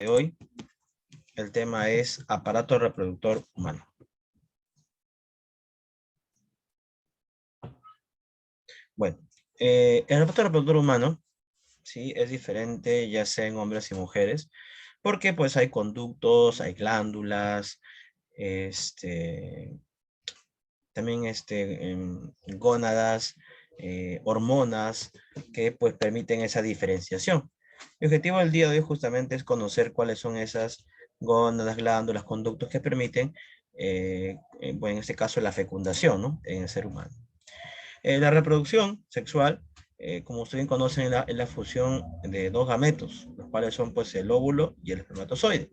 de hoy. El tema es aparato reproductor humano. Bueno, el aparato reproductor humano, sí, es diferente ya sea en hombres y mujeres, porque pues hay conductos, hay glándulas, también gónadas, hormonas que pues permiten esa diferenciación. El objetivo del día de hoy justamente es conocer cuáles son esas gónadas, glándulas, conductos que permiten, bueno, en este caso la fecundación, ¿no? En el ser humano. La reproducción sexual, como ustedes bien conocen, es la fusión de dos gametos, los cuales son pues el óvulo y el espermatozoide.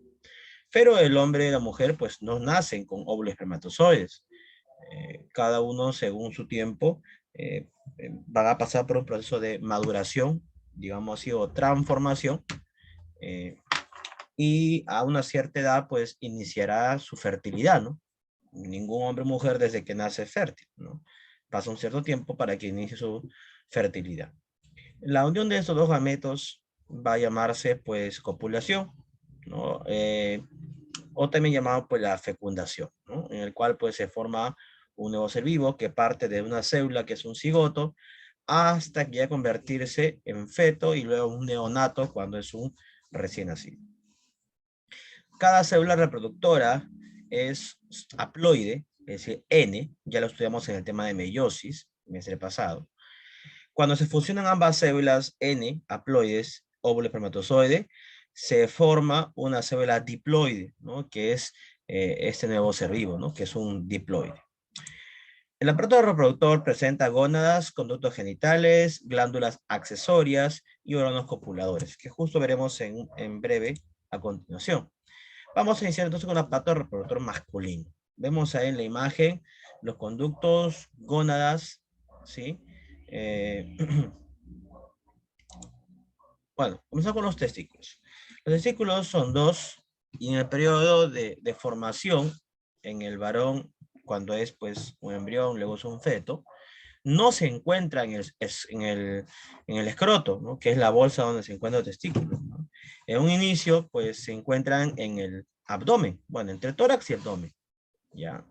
Pero el hombre y la mujer pues no nacen con óvulos y espermatozoides. Cada uno según su tiempo van a pasar por un proceso de maduración, digamos así, o transformación, eh, y a una cierta edad pues iniciará su fertilidad, ¿no? Ningún hombre o mujer desde que nace es fértil, ¿no? Pasa un cierto tiempo para que inicie su fertilidad. La unión de estos dos gametos va a llamarse pues copulación, ¿no? O también llamado pues la fecundación, ¿no? En el cual pues se forma un nuevo ser vivo que parte de una célula que es un cigoto hasta que ya convertirse en feto y luego un neonato cuando es un recién nacido. Cada célula reproductora es haploide, es decir, N, ya lo estudiamos en el tema de meiosis, el mes pasado. Cuando se fusionan ambas células N, haploides, óvulo espermatozoide, se forma una célula diploide, ¿no? Que es este nuevo ser vivo, ¿no? Que es un diploide. El aparato reproductor presenta gónadas, conductos genitales, glándulas accesorias y órganos copuladores, que justo veremos en breve a continuación. Vamos a iniciar entonces con un aparato reproductor masculino. Vemos ahí en la imagen los conductos, gónadas, ¿sí? Bueno, comenzamos con los testículos. Los testículos son dos y en el periodo de formación en el varón, cuando es pues un embrión, luego es un feto, no se encuentra en el escroto, ¿no? Que es la bolsa donde se encuentra el testículo, ¿no? En un inicio, pues se encuentran en el abdomen, bueno, entre tórax y abdomen, ¿ya?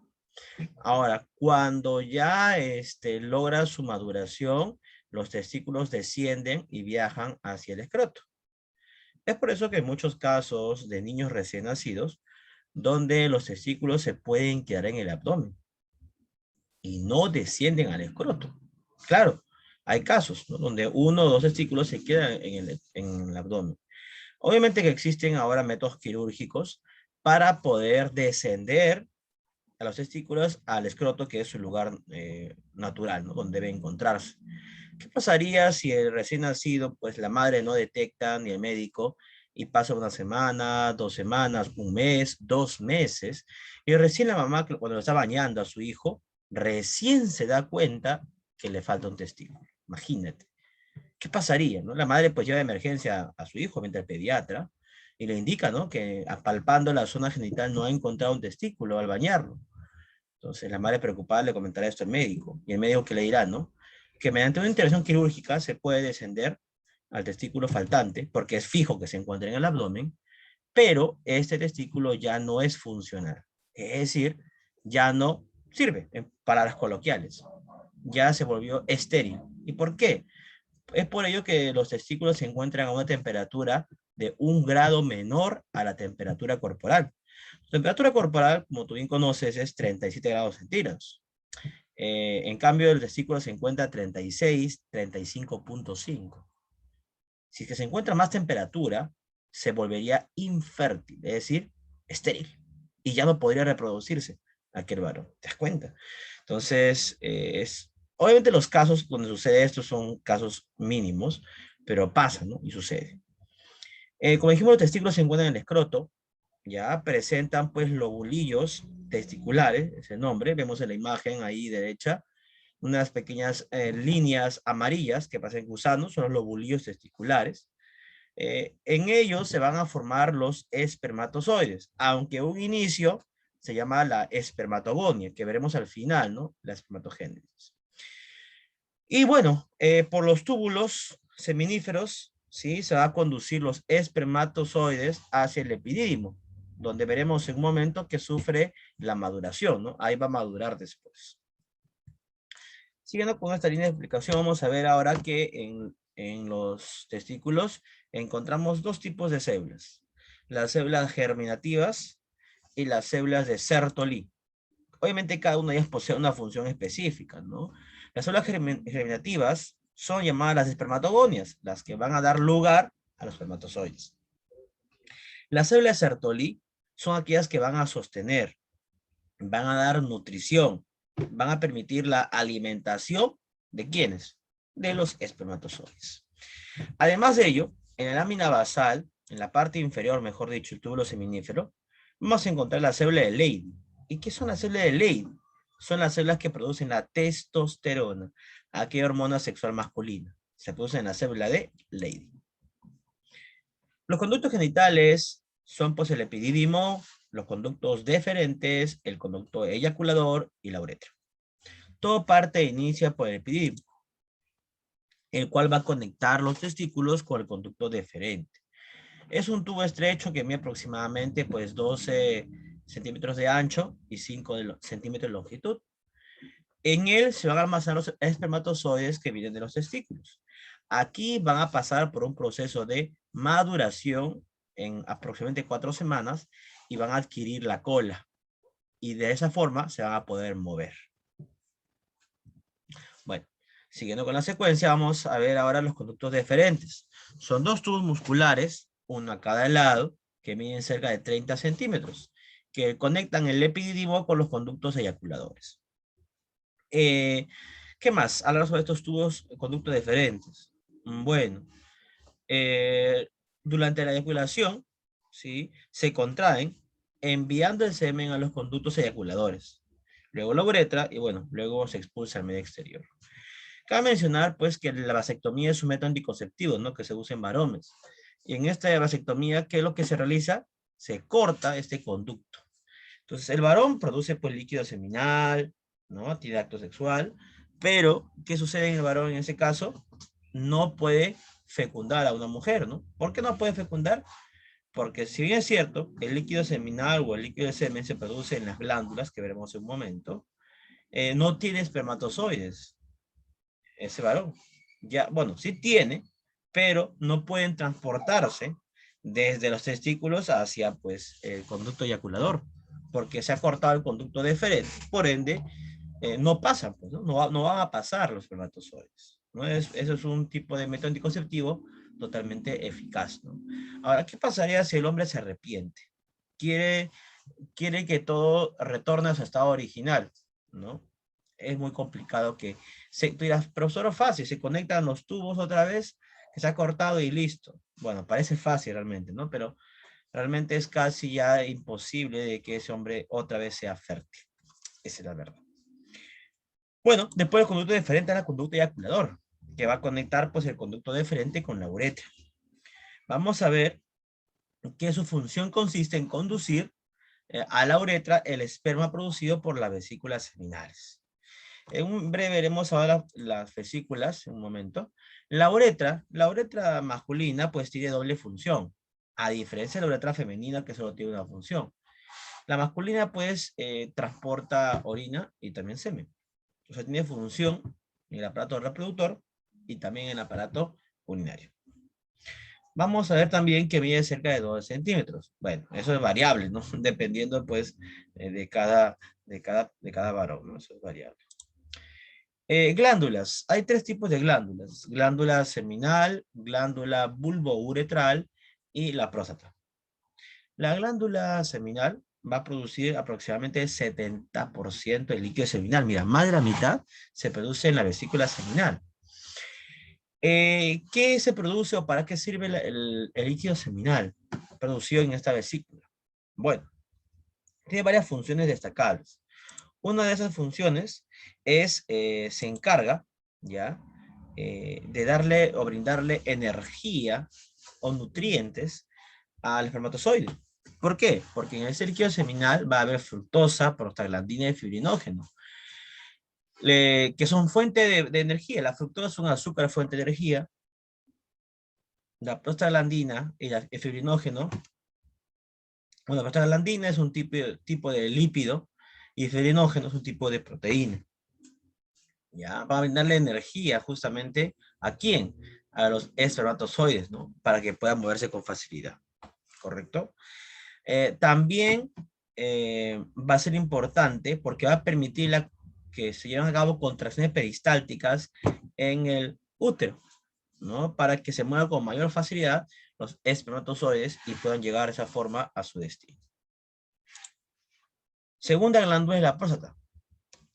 Ahora, cuando ya logra su maduración, los testículos descienden y viajan hacia el escroto. Es por eso que en muchos casos de niños recién nacidos, donde los testículos se pueden quedar en el abdomen y no descienden al escroto. Claro, hay casos, ¿no? Donde uno o dos testículos se quedan en el abdomen. Obviamente que existen ahora métodos quirúrgicos para poder descender a los testículos al escroto, que es su lugar natural, ¿no? Donde debe encontrarse. ¿Qué pasaría si el recién nacido, pues la madre no detecta ni el médico y pasa una semana, 2 semanas, un mes, 2 meses, y recién la mamá, cuando está bañando a su hijo, recién se da cuenta que le falta un testículo? Imagínate. ¿Qué pasaría, no? La madre pues lleva de emergencia a su hijo mientras el pediatra y le indica, ¿no? Que palpando la zona genital no ha encontrado un testículo al bañarlo. Entonces la madre preocupada le comentará esto al médico y el médico que le dirá, ¿no? Que mediante una intervención quirúrgica se puede descender al testículo faltante porque es fijo que se encuentra en el abdomen, pero este testículo ya no es funcional. Es decir, ya no sirve, en palabras coloquiales. Ya se volvió estéril. ¿Y por qué? Es por ello que los testículos se encuentran a una temperatura de 1 grado menor a la temperatura corporal. La temperatura corporal, como tú bien conoces, es 37 grados centígrados. En cambio, el testículo se encuentra a 36, 35.5. Si es que se encuentra más temperatura, se volvería infértil, es decir, estéril. Y ya no podría reproducirse aquel varón. ¿Te das cuenta? Entonces, obviamente los casos donde sucede esto son casos mínimos, pero pasa, ¿no? Y sucede. Como dijimos, los testículos se encuentran en el escroto, ya presentan pues lobulillos testiculares, ese nombre, vemos en la imagen ahí derecha, unas pequeñas líneas amarillas que pasan gusanos, son los lobulillos testiculares. En ellos se van a formar los espermatozoides, aunque un inicio se llama la espermatogonia, que veremos al final, ¿no? La espermatogénesis. Y bueno, por los túbulos seminíferos ¿sí? Se va a conducir los espermatozoides hacia el epidídimo, donde veremos en un momento que sufre la maduración, ¿no? Ahí va a madurar después. Siguiendo con esta línea de explicación, vamos a ver ahora que en los testículos encontramos dos tipos de células. Las células germinativas y las células de Sertoli. Obviamente cada una de ellas posee una función específica, ¿no? Las células germinativas son llamadas las espermatogonias, las que van a dar lugar a los espermatozoides. Las células Sertoli son aquellas que van a sostener, van a dar nutrición, van a permitir la alimentación ¿de quiénes? De los espermatozoides. Además de ello, en la lámina basal, en la parte inferior, mejor dicho, el túbulo seminífero, vamos a encontrar la célula de Leydig. ¿Y qué son las células de Leydig? Son las células que producen la testosterona, aquella hormona sexual masculina. Se produce en la célula de Leydig. Los conductos genitales son pues el epidídimo, los conductos deferentes, el conducto eyaculador y la uretra. Todo parte e inicia por el epidídimo, el cual va a conectar los testículos con el conducto deferente. Es un tubo estrecho que mide aproximadamente pues 12 centímetros de ancho y 5 centímetros de longitud. En él se van a almacenar los espermatozoides que vienen de los testículos. Aquí van a pasar por un proceso de maduración en aproximadamente 4 semanas y van a adquirir la cola. Y de esa forma se van a poder mover. Bueno, siguiendo con la secuencia, vamos a ver ahora los conductos deferentes. Son dos tubos musculares, uno a cada lado, que miden cerca de 30 centímetros, que conectan el epidídimo con los conductos eyaculadores. ¿Qué más? Hablar sobre estos tubos, conductos deferentes. Bueno, durante la eyaculación, ¿sí? Se contraen enviando el semen a los conductos eyaculadores. Luego la uretra y bueno, luego se expulsa al medio exterior. Cabe mencionar pues que la vasectomía es un método anticonceptivo, ¿no? Que se usa en varones. Y en esta vasectomía, ¿qué es lo que se realiza? Se corta este conducto. Entonces el varón produce pues líquido seminal, ¿no? Tiene acto sexual, pero ¿qué sucede en el varón en ese caso? No puede fecundar a una mujer, ¿no? ¿Por qué no puede fecundar? Porque si bien es cierto, el líquido seminal o el líquido de semen se produce en las glándulas, que veremos en un momento, no tiene espermatozoides, ese varón. Ya, bueno, sí tiene, pero no pueden transportarse desde los testículos hacia, pues, el conducto eyaculador, porque se ha cortado el conducto deferente. Por ende, no pasan, pues, ¿no? No van a pasar los espermatozoides, ¿no? Eso es un tipo de método anticonceptivo totalmente eficaz, ¿no? Ahora, ¿qué pasaría si el hombre se arrepiente? Quiere, quiere que todo retorne a su estado original, ¿no? Es muy complicado que tú dirás, pero solo fácil, se conectan los tubos otra vez, que se ha cortado y listo. Bueno, parece fácil realmente, ¿no? Pero realmente es casi ya imposible de que ese hombre otra vez sea fértil. Esa es la verdad. Bueno, después el conducto deferente es la conducta eyaculador, que va a conectar pues el conducto deferente con la uretra. Vamos a ver que su función consiste en conducir a la uretra el esperma producido por las vesículas seminales. En breve veremos ahora las vesículas, en un momento. La uretra masculina pues tiene doble función, a diferencia de la uretra femenina que solo tiene una función. La masculina pues transporta orina y también semen. O sea, tiene función en el aparato reproductor y también en el aparato urinario. Vamos a ver también que mide cerca de 2 centímetros. Bueno, eso es variable, ¿no? Dependiendo, pues, de cada varón, ¿no? Eso es variable. Glándulas. Hay 3 tipos de glándulas. Glándula seminal, glándula bulbouretral y la próstata. La glándula seminal va a producir aproximadamente 70% del líquido seminal. Mira, más de la mitad se produce en la vesícula seminal. ¿Qué se produce o para qué sirve el líquido seminal producido en esta vesícula? Bueno, tiene varias funciones destacables. Una de esas funciones es, se encarga, ¿ya? De darle o brindarle energía o nutrientes al espermatozoide. ¿Por qué? Porque en ese líquido seminal va a haber fructosa, prostaglandina y fibrinógeno, que son fuente de energía. La fructosa es un azúcar fuente de energía. la prostaglandina y el fibrinógeno. Bueno, la prostaglandina es un tipo de lípido y el fibrinógeno es un tipo de proteína. ¿Ya? Para brindarle energía justamente ¿a quién? A los espermatozoides, ¿no? Para que puedan moverse con facilidad, ¿correcto? También va a ser importante porque va a permitir que se lleven a cabo contracciones peristálticas en el útero, ¿no? Para que se muevan con mayor facilidad los espermatozoides y puedan llegar de esa forma a su destino. Segunda glándula es la próstata,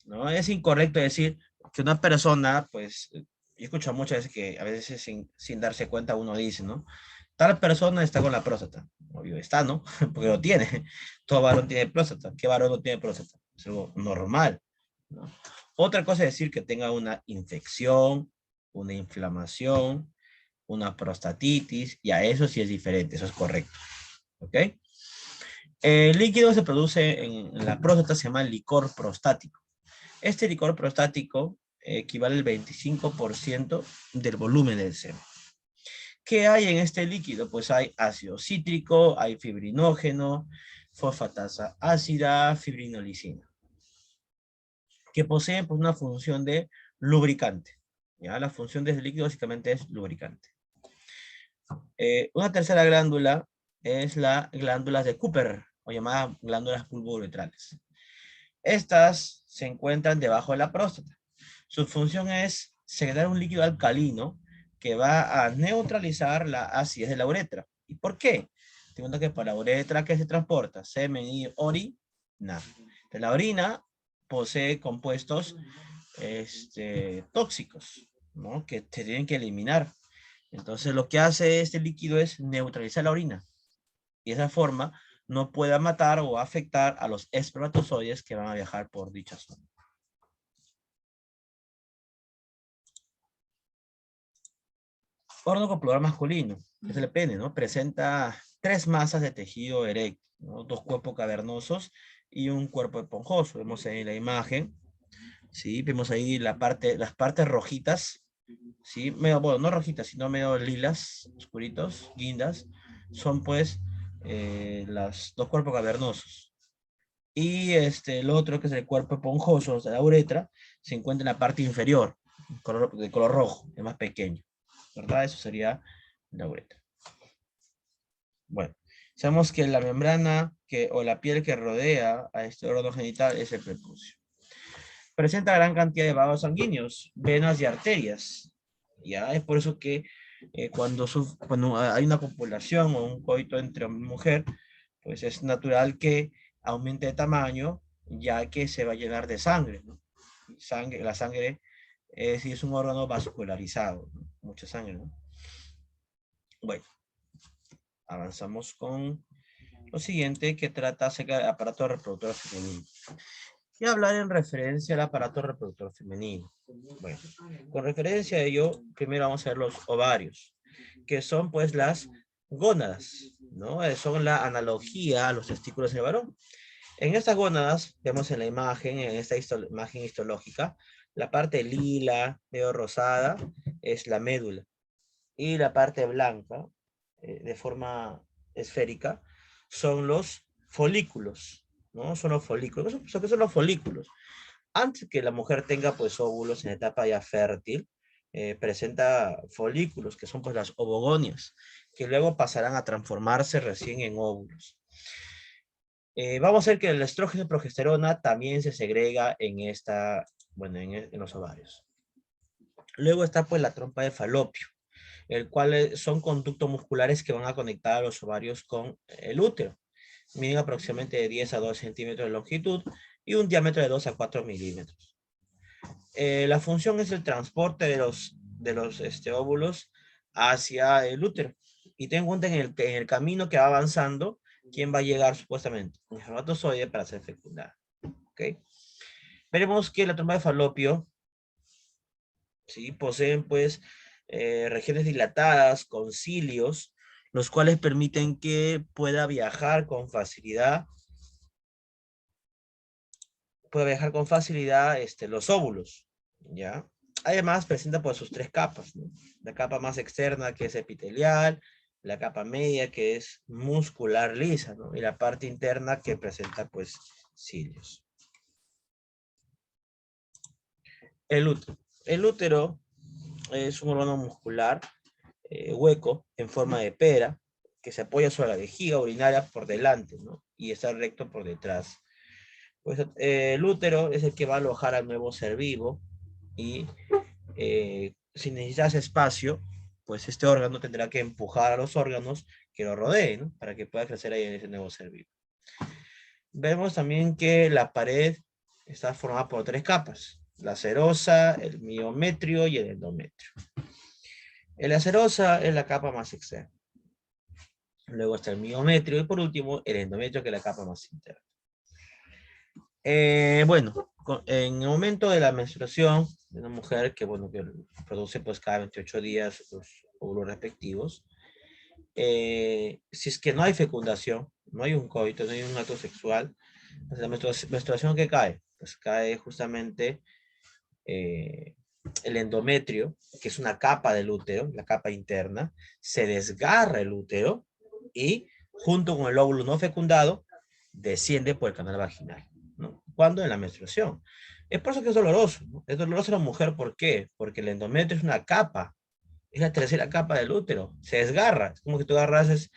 ¿no? Es incorrecto decir que una persona, pues, yo escucho muchas veces que a veces sin darse cuenta uno dice, ¿no? Tal persona está con la próstata. Obvio está, ¿no? Porque lo tiene. Todo varón tiene próstata. ¿Qué varón no tiene próstata? Es algo normal, ¿no? Otra cosa es decir que tenga una infección, una inflamación, una prostatitis, y a eso sí es diferente, eso es correcto, ¿ok? El líquido se produce en la próstata, se llama licor prostático. Este licor prostático equivale al 25% del volumen del seno. ¿Qué hay en este líquido? Pues hay ácido cítrico, hay fibrinógeno, fosfatasa ácida, fibrinolicina, que poseen pues, una función de lubricante. ¿Ya? La función de este líquido básicamente es lubricante. Una tercera glándula es la glándula de Cooper, o llamadas glándulas bulbouretrales. Estas se encuentran debajo de la próstata. Su función es secretar un líquido alcalino que va a neutralizar la acidez de la uretra. ¿Y por qué? Tengo que para la uretra que se transporta semen y orina. La orina posee compuestos tóxicos, ¿no? Que se tienen que eliminar. Entonces lo que hace este líquido es neutralizar la orina. Y de esa forma no pueda matar o afectar a los espermatozoides que van a viajar por dicha zona. Órgano copulado masculino, es el pene, ¿no? Presenta 3 masas de tejido erecto, ¿no? 2 cuerpos cavernosos y un cuerpo esponjoso. Vemos ahí la imagen, ¿sí? Vemos ahí las partes rojitas, ¿sí? Medio, bueno, no rojitas, sino medio lilas, oscuritos, guindas, son pues los 2 cuerpos cavernosos. Y el otro, que es el cuerpo esponjoso de la uretra, se encuentra en la parte inferior, de color rojo, es más pequeño, ¿verdad? Eso sería la uretra. Bueno, sabemos que la membrana o la piel que rodea a este órgano genital es el prepucio. Presenta gran cantidad de vasos sanguíneos, venas y arterias. Ya es por eso que cuando hay una copulación o un coito entre hombre y mujer, pues es natural que aumente de tamaño, ya que se va a llenar de sangre, ¿no? La sangre es un órgano vascularizado, ¿no? Mucha sangre, ¿no? Bueno, avanzamos con lo siguiente, que trata acerca del aparato reproductor femenino. Y hablar en referencia al aparato reproductor femenino. Bueno, con referencia a ello, primero vamos a ver los ovarios, que son pues las gónadas, ¿no? Son la analogía a los testículos del varón. En estas gónadas, vemos en la imagen, en esta imagen histológica, la parte lila, medio rosada, es la médula. Y la parte blanca, de forma esférica, son los folículos, ¿no? Son los folículos. ¿Qué son los folículos? Antes que la mujer tenga pues óvulos en etapa ya fértil, presenta folículos, que son pues las ovogonias, que luego pasarán a transformarse recién en óvulos. Vamos a ver que el estrógeno y progesterona también se segrega en en los ovarios. Luego está pues la trompa de falopio, el cual son conductos musculares que van a conectar a los ovarios con el útero. Miden aproximadamente de 10 a 12 centímetros de longitud y un diámetro de 2 a 4 milímetros. La función es el transporte de los óvulos hacia el útero. Y ten en cuenta en el camino que va avanzando, ¿quién va a llegar supuestamente? Un espermatozoide para ser fecundado. ¿Ok? Veremos que la trompa de falopio, ¿sí? Poseen pues regiones dilatadas con cilios, los cuales permiten que pueda viajar con facilidad los óvulos, ¿ya? Además, presenta pues sus tres capas, ¿no? La capa más externa, que es epitelial, la capa media, que es muscular lisa, ¿no? Y la parte interna, que presenta pues cilios. El útero. El útero es un órgano muscular hueco en forma de pera que se apoya sobre la vejiga urinaria por delante, ¿no? Y está recto por detrás. Pues el útero es el que va a alojar al nuevo ser vivo y si necesitas espacio, pues este órgano tendrá que empujar a los órganos que lo rodeen, ¿no? Para que pueda crecer ahí en ese nuevo ser vivo. Vemos también que la pared está formada por tres capas: la serosa, el miometrio y el endometrio. La serosa es la capa más externa. Luego está el miometrio y por último el endometrio, que es la capa más interna. Bueno, en el momento de la menstruación de una mujer que, bueno, que produce pues cada 28 días los óvulos respectivos, si es que no hay fecundación, no hay un coito, no hay un acto sexual, pues la menstruación que cae, pues cae justamente el endometrio, que es una capa del útero, la capa interna, se desgarra el útero y junto con el óvulo no fecundado desciende por el canal vaginal, ¿no? ¿Cuándo? En la menstruación. Es por eso que es doloroso, ¿no? Es doloroso en la mujer, ¿por qué? Porque el endometrio es una capa, es la tercera capa del útero, se desgarra, es como que tú agarras,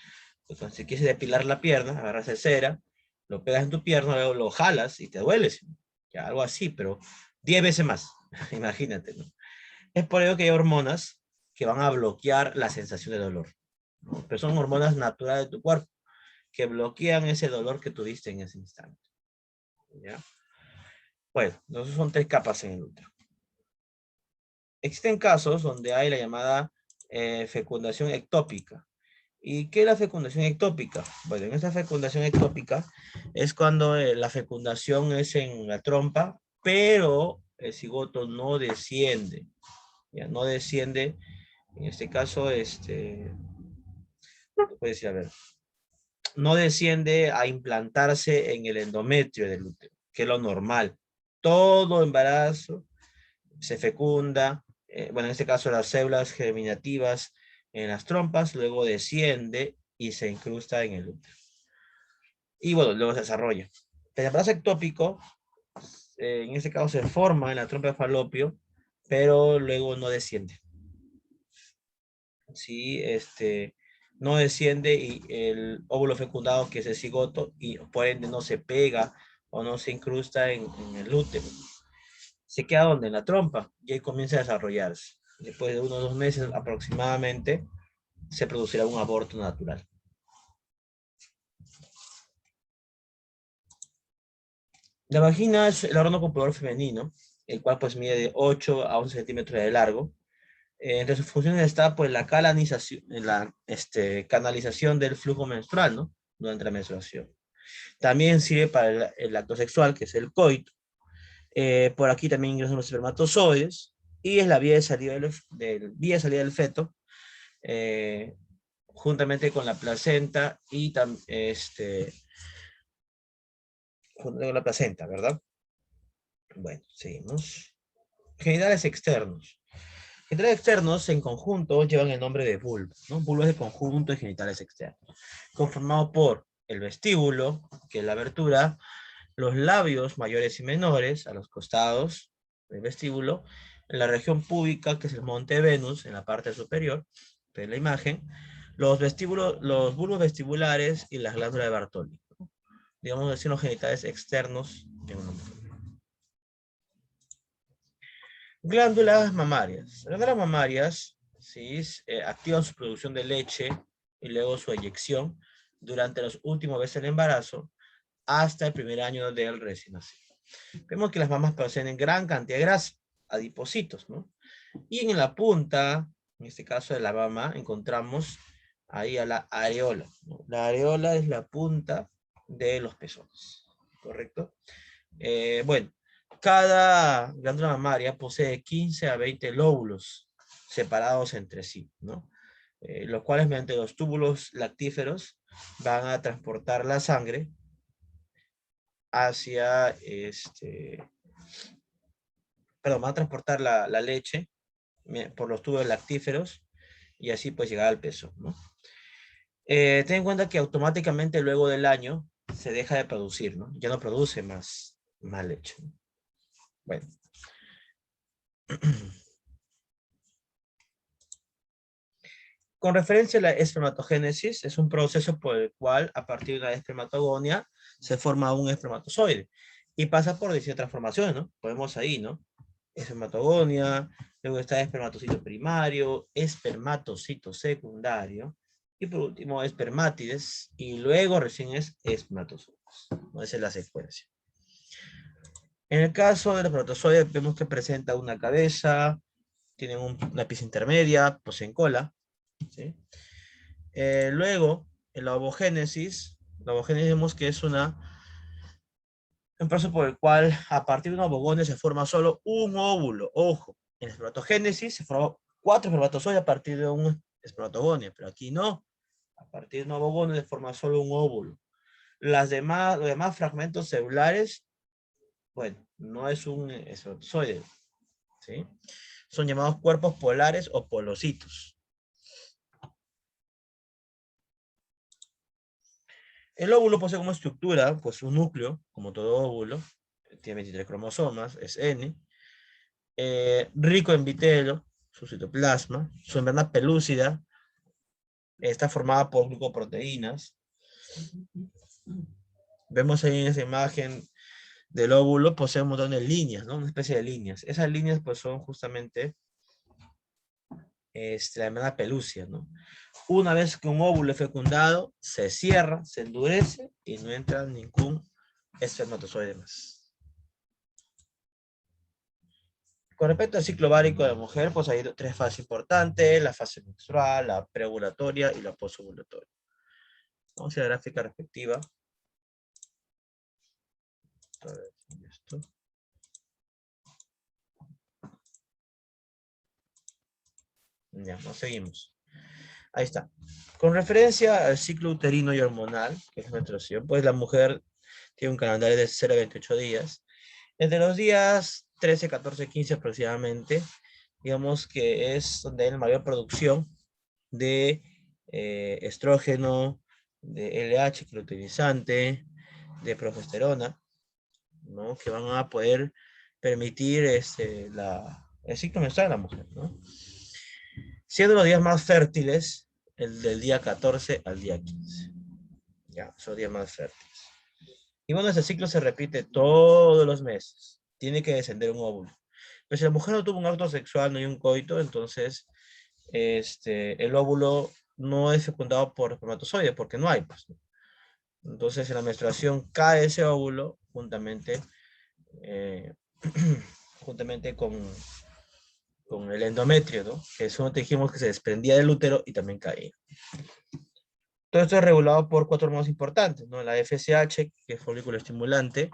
pues, si quieres depilar la pierna, agarras el cera, lo pegas en tu pierna, luego lo jalas y te duele, ya, algo así, pero 10 veces más, imagínate, ¿no? Es por ello que hay hormonas que van a bloquear la sensación de dolor, ¿no? Pero son hormonas naturales de tu cuerpo que bloquean ese dolor que tuviste en ese instante, ¿ya? Bueno, entonces son tres capas en el útero. Existen casos donde hay la llamada fecundación ectópica. ¿Y qué es la fecundación ectópica? Bueno, en esta fecundación ectópica es cuando la fecundación es en la trompa, pero el cigoto no desciende. Ya no desciende, en este caso, puede decir, a ver, no desciende a implantarse en el endometrio del útero, que es lo normal. Todo embarazo se fecunda, bueno, en este caso las células germinativas en las trompas, luego desciende y se incrusta en el útero. Y bueno, luego se desarrolla. El embarazo ectópico, en este caso se forma en la trompa de falopio, pero luego no desciende. Sí, no desciende y el óvulo fecundado, que es el cigoto, y por ende no se pega o no se incrusta en el útero. Se queda donde, en la trompa, y ahí comienza a desarrollarse. Después de 1 o 2 meses aproximadamente, se producirá un aborto natural. La vagina es el órgano copulador femenino, el cual pues mide de 8 a 11 centímetros de largo. Entre sus funciones está pues la canalización del flujo menstrual, ¿no? Durante la menstruación. También sirve para el acto sexual, que es el coito. Por aquí también ingresan los espermatozoides y es la vía de salida vía de salida del feto, eh, juntamente con la placenta y junto con la placenta, ¿verdad? Bueno, seguimos. Genitales externos. Genitales externos en conjunto llevan el nombre de vulva, ¿no? Vulva es el conjunto de genitales externos, conformado por el vestíbulo, que es la abertura, los labios mayores y menores a los costados del vestíbulo, en la región púbica, que es el monte Venus, en la parte superior de la imagen, los bulbos vestibulares y las glándulas de Bartoli, ¿no? Digamos así, los genitales externos de una mujer. Glándulas mamarias. Las glándulas mamarias, ¿sí? Activan su producción de leche y luego su eyección durante los últimos meses del embarazo hasta el primer año del recién nacido. Vemos que las mamas poseen gran cantidad de grasa, adipocitos, ¿no? Y en la punta, en este caso de la mama, encontramos ahí a la areola, ¿no? La areola es la punta de los pezones, ¿correcto? Bueno, cada glándula mamaria posee 15 a 20 lóbulos separados entre sí, ¿no? Los cuales mediante los túbulos lactíferos van a transportar la sangre hacia perdón, van a transportar la leche por los tubos lactíferos y así pues llegar al peso, ¿no? Ten en cuenta que automáticamente luego del año se deja de producir, ¿no? Ya no produce más leche. Bueno. Con referencia a la espermatogénesis, es un proceso por el cual, a partir de la espermatogonia, se forma un espermatozoide y pasa por distintas transformaciones, ¿no? Podemos ahí, ¿no? Espermatogonia, luego está espermatocito primario, espermatocito secundario, y por último espermátides, y luego recién es espermatozoides, ¿no? Esa es la secuencia. En el caso del espermatozoide, vemos que presenta una cabeza, tienen una pieza intermedia, poseen cola, ¿sí? Luego, en la ovogénesis vemos que es un proceso por el cual a partir de una ovogonio se forma solo un óvulo. Ojo, en la espermatogénesis se forman 4 espermatozoides a partir de un espermatogonio, pero aquí no. A partir de una ovogonio se forma solo un óvulo. Los demás fragmentos celulares, bueno, no es un espermatozoide, ¿sí? Son llamados cuerpos polares o polocitos. El óvulo posee como estructura, pues un núcleo, como todo óvulo, tiene 23 cromosomas, es N, rico en vitelo, su citoplasma, su membrana pelúcida, está formada por glucoproteínas. Vemos ahí en esa imagen del óvulo, posee un montón de líneas, ¿no? Una especie de líneas. Esas líneas pues son justamente la membrana pelúcida, ¿no? Una vez que un óvulo es fecundado, se cierra, se endurece y no entra ningún espermatozoide más. Con respecto al ciclo ovárico de la mujer, pues hay 3 fases importantes: la fase menstrual, la preovulatoria y la posovulatoria. Vamos a la gráfica respectiva. A ver, esto. Ya, nos seguimos. Ahí está. Con referencia al ciclo uterino y hormonal, que es menstruación, pues la mujer tiene un calendario de 0 a 28 días. Entre los días 13, 14, 15 aproximadamente, digamos que es donde hay la mayor producción de estrógeno, de LH, que es luteinizante, de progesterona, ¿no? Que van a poder permitir el ciclo menstrual de la mujer, ¿no? Siendo los días más fértiles, el del día 14 al día 15. Ya, son días más fértiles. Y bueno, ese ciclo se repite todos los meses. Tiene que descender un óvulo. Pero si la mujer no tuvo un acto sexual, no hay un coito, entonces el óvulo no es fecundado por espermatozoide, porque no hay, pues. Entonces en la menstruación cae ese óvulo juntamente, eh, juntamente con el endometrio, ¿no? Que es un dijimos que se desprendía del útero y también caía. Todo esto es regulado por 4 hormonas importantes, ¿no? La FSH, que es folículo estimulante,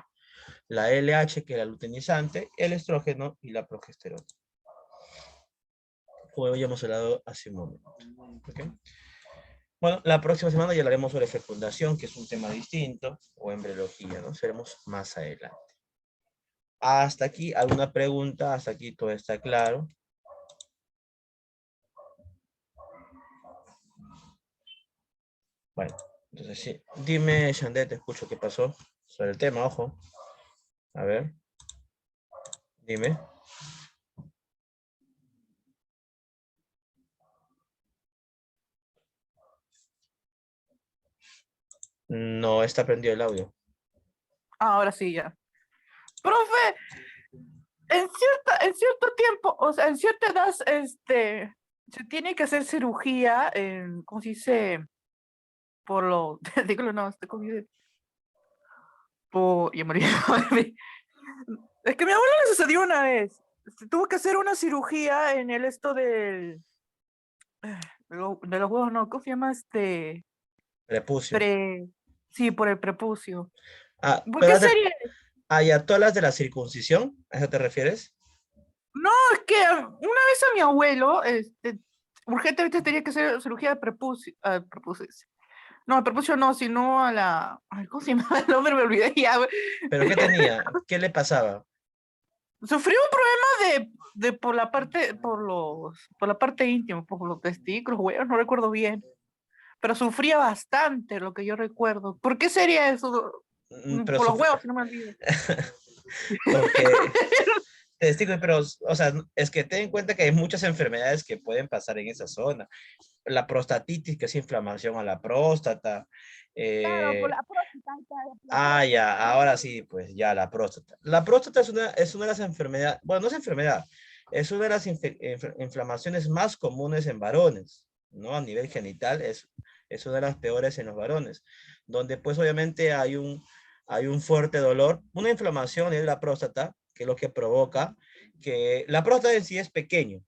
la LH, que es la luteinizante, el estrógeno y la progesterona. Como ya hemos hablado hace un momento. ¿Okay? Bueno, la próxima semana ya hablaremos sobre fecundación, que es un tema distinto, o embriología, ¿no? Seremos más adelante. Hasta aquí, ¿alguna pregunta? Hasta aquí todo está claro. Bueno, entonces sí. Dime, Shandet, te escucho qué pasó sobre el tema, ojo. A ver. Dime. No está prendido el audio. Ahora sí, ya. Profe, en cierto tiempo, o sea, en cierta edad, se tiene que hacer cirugía, ¿cómo se dice? Por lo, digo, no, ¿cómo se dice? Ya me olvidé. Es que a mi abuela le sucedió una vez. Tuvo que hacer una cirugía en el de los huevos, no, ¿cómo se llama? Prepucio. Sí, por el prepucio. Ah, ¿Por qué pero sería? ya tú hablas de la circuncisión, ¿a eso te refieres? No, es que una vez a mi abuelo, urgentemente tenía que hacer cirugía de prepucio, prepucio. No, el prepucio no, sino a la, ay, ¿cómo se llama el nombre? Me olvidé ya. ¿Pero qué tenía? ¿Qué le pasaba? Sufrió un problema de por la parte íntima, por los testículos, huevos, no recuerdo bien. Pero sufría bastante, lo que yo recuerdo. ¿Por qué sería eso? Pero Por los huevos, si no me olvido. ok, testículos, pero, o sea, es que ten en cuenta que hay muchas enfermedades que pueden pasar en esa zona. La prostatitis, que es inflamación a la próstata. Claro, por eh, la próstata, ahí está, la ya, próstata. ahora sí, pues ya la próstata. La próstata es una de las enfermedades, bueno, no es enfermedad, es una de las inflamaciones más comunes en varones, ¿no? A nivel genital es una de las peores en los varones, donde pues obviamente hay un fuerte dolor, una inflamación en la próstata, que es lo que provoca que la próstata en sí es pequeño,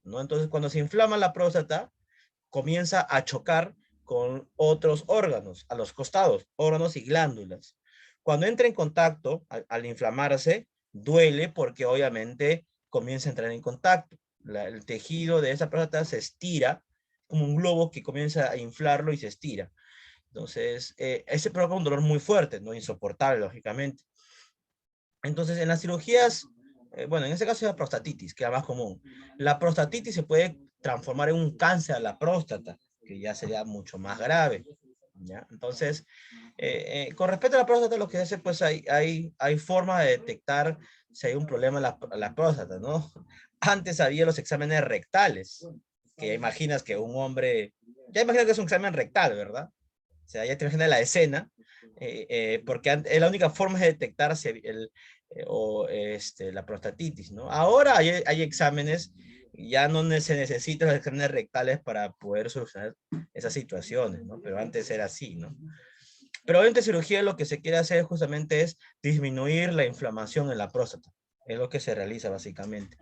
¿no? Entonces cuando se inflama la próstata, comienza a chocar con otros órganos a los costados, órganos y glándulas. Cuando entra en contacto, al inflamarse, duele porque obviamente comienza a entrar en contacto. El tejido de esa próstata se estira, como un globo que comienza a inflarlo y se estira. Entonces, ese provoca un dolor muy fuerte, no insoportable, lógicamente. Entonces, en las cirugías, bueno, en este caso es la prostatitis, que es la más común. La prostatitis se puede transformar en un cáncer a la próstata, que ya sería mucho más grave. ¿Ya? Entonces, con respecto a la próstata, lo que hace, pues hay forma de detectar si hay un problema en la próstata, ¿no? Antes había los exámenes rectales, que ya imaginas que un hombre, ya imaginas que es un examen rectal, ¿verdad? O sea, ya te imaginas la escena, porque es la única forma de detectar la prostatitis, ¿no? Ahora hay exámenes, ya no se necesitan los exámenes rectales para poder solucionar esas situaciones, ¿no? Pero antes era así, ¿no? Pero obviamente cirugía lo que se quiere hacer justamente es disminuir la inflamación en la próstata. Es lo que se realiza básicamente.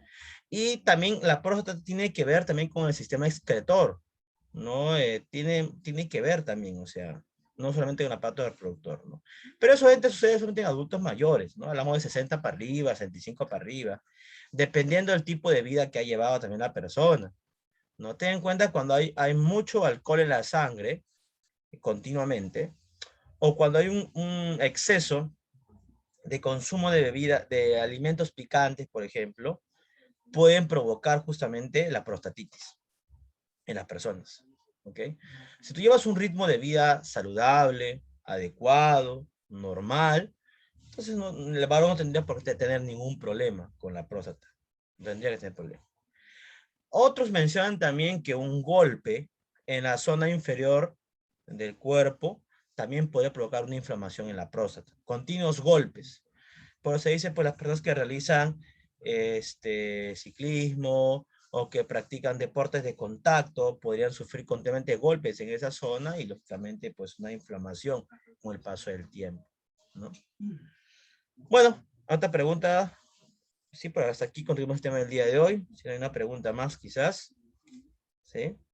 Y también la próstata tiene que ver también con el sistema excretor, ¿no? Tiene que ver también, o sea, no solamente con el aparato reproductor, ¿no? Pero eso gente sucede solamente en adultos mayores, ¿no? Hablamos de 60 para arriba, 65 para arriba, dependiendo del tipo de vida que ha llevado también la persona. No ten en cuenta cuando hay mucho alcohol en la sangre continuamente, o cuando hay un exceso de consumo de bebida, de alimentos picantes, por ejemplo, pueden provocar justamente la prostatitis en las personas. ¿Ok? Si tú llevas un ritmo de vida saludable, adecuado, normal, entonces el varón no tendría por qué tener ningún problema con la próstata. No tendría que tener problema. Otros mencionan también que un golpe en la zona inferior del cuerpo también puede provocar una inflamación en la próstata. Continuos golpes. Por eso se dice, pues las personas que realizan ciclismo o que practican deportes de contacto podrían sufrir continuamente golpes en esa zona y lógicamente pues una inflamación con el paso del tiempo, ¿no? Bueno, otra pregunta. Sí, pero hasta aquí continuamos el tema del día de hoy. Si no hay una pregunta más, quizás. ¿Sí?